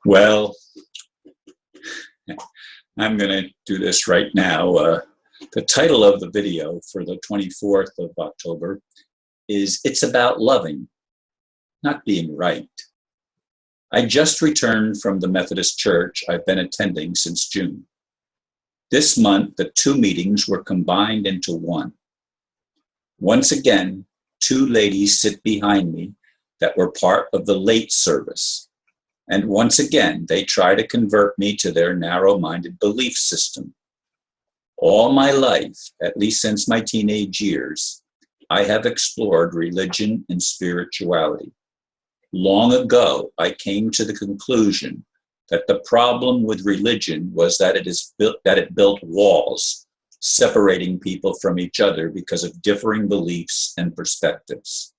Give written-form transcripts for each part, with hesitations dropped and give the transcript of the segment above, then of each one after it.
Well, I'm going to do this right now. The title of the video for the 24th of October is It's About Loving, Not Being Right. I just returned from the Methodist Church I've been attending since June. This month, the two meetings were combined into one. Once again, two ladies sit behind me that were part of the late service. And once again, they try to convert me to their narrow-minded belief system. All my life, at least since my teenage years, I have explored religion and spirituality. Long ago, I came to the conclusion that the problem with religion was that it built walls, separating people from each other because of differing beliefs and perspectives.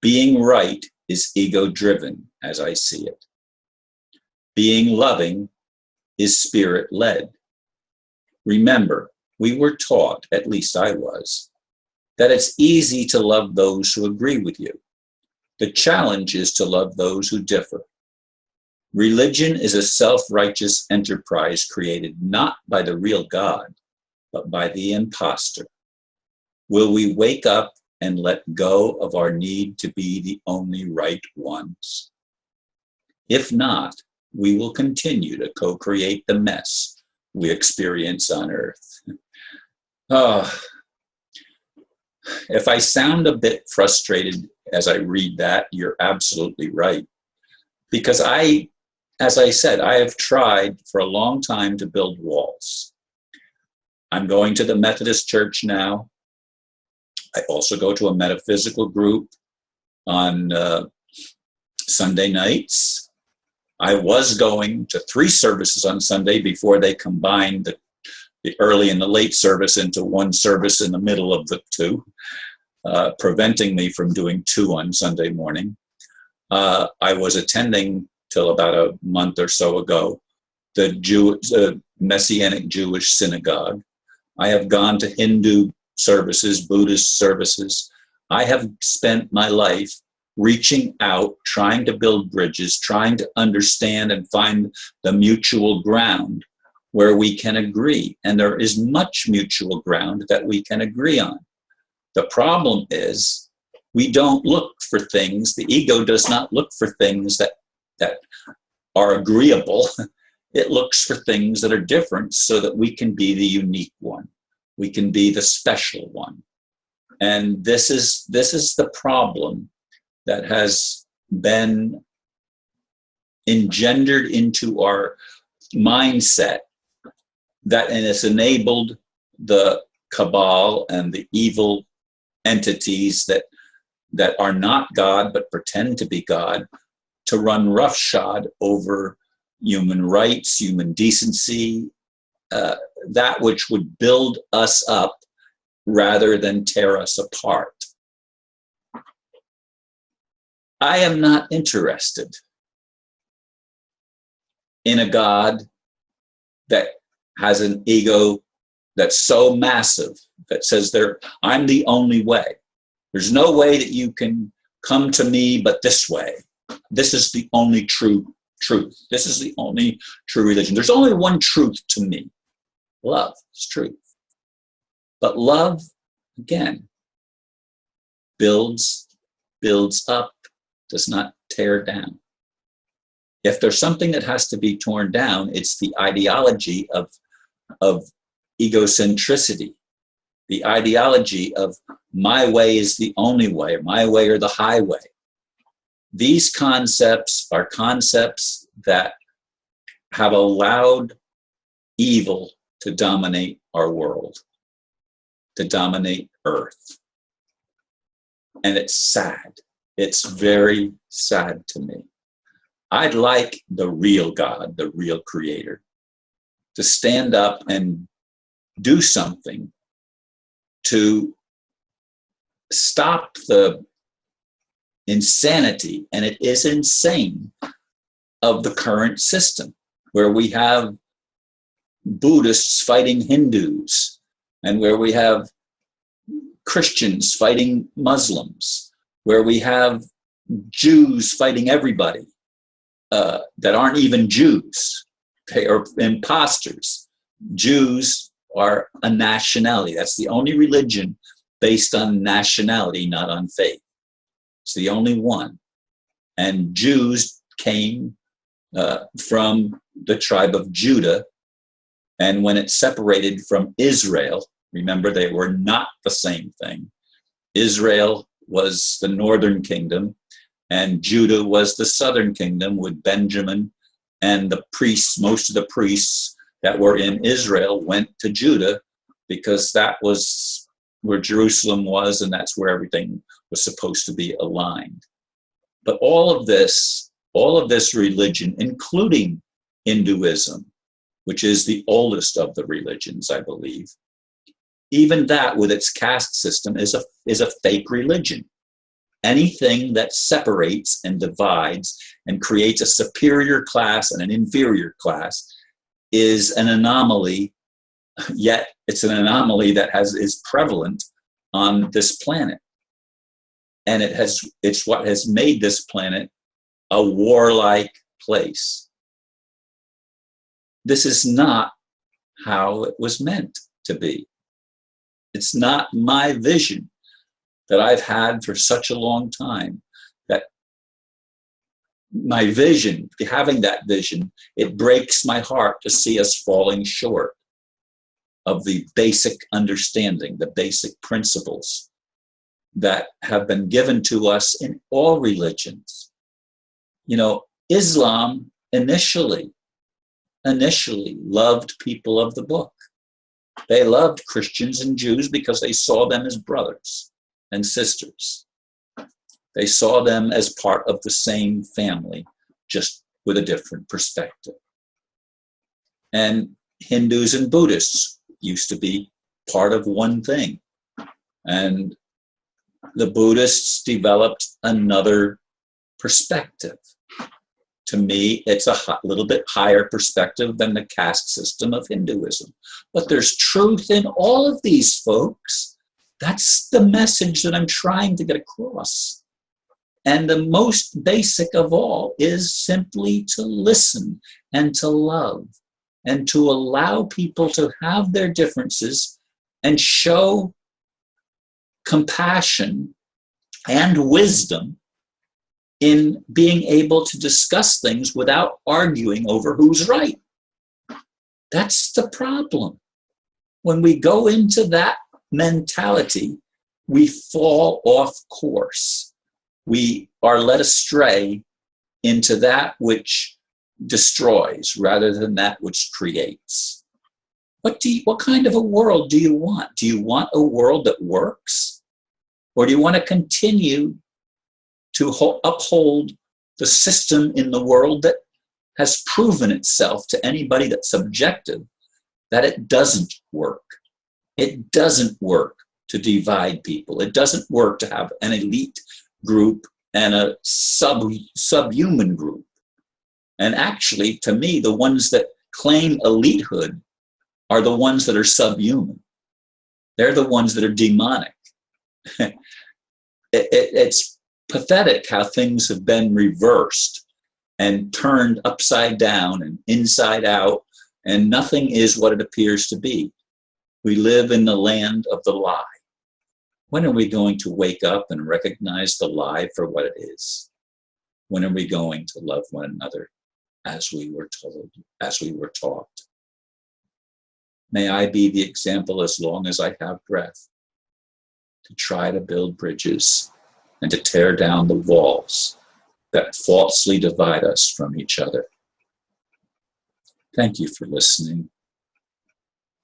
Being right is ego-driven, as I see it. Being loving is spirit-led. Remember, we were taught, at least I was, that it's easy to love those who agree with you. The challenge is to love those who differ. Religion is a self-righteous enterprise created not by the real God, but by the imposter. Will we wake up and let go of our need to be the only right ones? If not, we will continue to co-create the mess we experience on Earth. If I sound a bit frustrated as I read that, you're absolutely right. Because as I said, I have tried for a long time to build walls. I'm going to the Methodist Church now. I also go to a metaphysical group on Sunday nights. I was going to 3 services on Sunday before they combined the early and the late service into one service in the middle of the 2, preventing me from doing 2 on Sunday morning. I was attending till about a month or so ago the Messianic Jewish synagogue. I have gone to Hindu services, Buddhist services. I have spent my life reaching out, trying to build bridges, trying to understand and find the mutual ground where we can agree. And there is much mutual ground that we can agree on. The problem is we don't look for things, the ego does not look for things that are agreeable. It looks for things that are different so that we can be the unique one. We can be the special one. And this is the problem that has been engendered into our mindset, that and it's enabled the cabal and the evil entities that are not God but pretend to be God to run roughshod over human rights, human decency, that which would build us up rather than tear us apart. I am not interested in a God that has an ego that's so massive that says I'm the only way. There's no way that you can come to me but this way. This is the only true truth. This is the only true religion. There's only one truth to me. Love is truth. But love, again, builds up, does not tear down. If there's something that has to be torn down, it's the ideology of egocentricity, the ideology of my way is the only way, my way or the highway. These concepts are concepts that have allowed evil to dominate our world, to dominate Earth. And it's sad. It's very sad to me. I'd like the real God, the real creator, to stand up and do something to stop the insanity, and it is insane, of the current system, where we have Buddhists fighting Hindus, and where we have Christians fighting Muslims, where we have Jews fighting everybody. that aren't even Jews. They are imposters. Jews are a nationality. That's the only religion based on nationality, not on faith. It's the only one. And Jews came from the tribe of Judah. And when it separated from Israel, remember, they were not the same thing. Israel was the northern kingdom, and Judah was the southern kingdom, with Benjamin and the priests. Most of the priests that were in Israel went to Judah because that was where Jerusalem was, and that's where everything was supposed to be aligned. But all of this religion, including Hinduism, which is the oldest of the religions, I believe, even that with its caste system is a fake religion. Anything that separates and divides and creates a superior class and an inferior class is an anomaly, yet it's an anomaly that is prevalent on this planet. And it's what has made this planet a warlike place. This is not how it was meant to be. It's not my vision that I've had for such a long time. That my vision, having that vision, it breaks my heart to see us falling short of the basic understanding, the basic principles that have been given to us in all religions. You know, Islam initially loved people of the book. They loved Christians and Jews because they saw them as brothers and sisters. They saw them as part of the same family, just with a different perspective. And Hindus and Buddhists used to be part of one thing. And the Buddhists developed another perspective. To me, it's a little bit higher perspective than the caste system of Hinduism. But there's truth in all of these, folks. That's the message that I'm trying to get across. And the most basic of all is simply to listen and to love and to allow people to have their differences and show compassion and wisdom in being able to discuss things without arguing over who's right. That's the problem. When we go into that mentality, we fall off course. We are led astray into that which destroys rather than that which creates. What kind of a world do you want? Do you want a world that works? Or do you want to continue to uphold the system in the world that has proven itself to anybody that's subjective that it doesn't work? It doesn't work to divide people. It doesn't work to have an elite group and a subhuman group. And actually, to me, the ones that claim elitehood are the ones that are subhuman. They're the ones that are demonic. It's pathetic how things have been reversed and turned upside down and inside out, and nothing is what it appears to be. We live in the land of the lie. When are we going to wake up and recognize the lie for what it is? When are we going to love one another as we were told, as we were taught? May I be the example as long as I have breath to try to build bridges and to tear down the walls that falsely divide us from each other. Thank you for listening,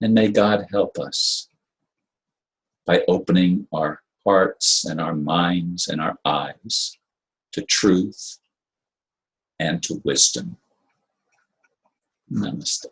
and may God help us by opening our hearts and our minds and our eyes to truth and to wisdom. Namaste.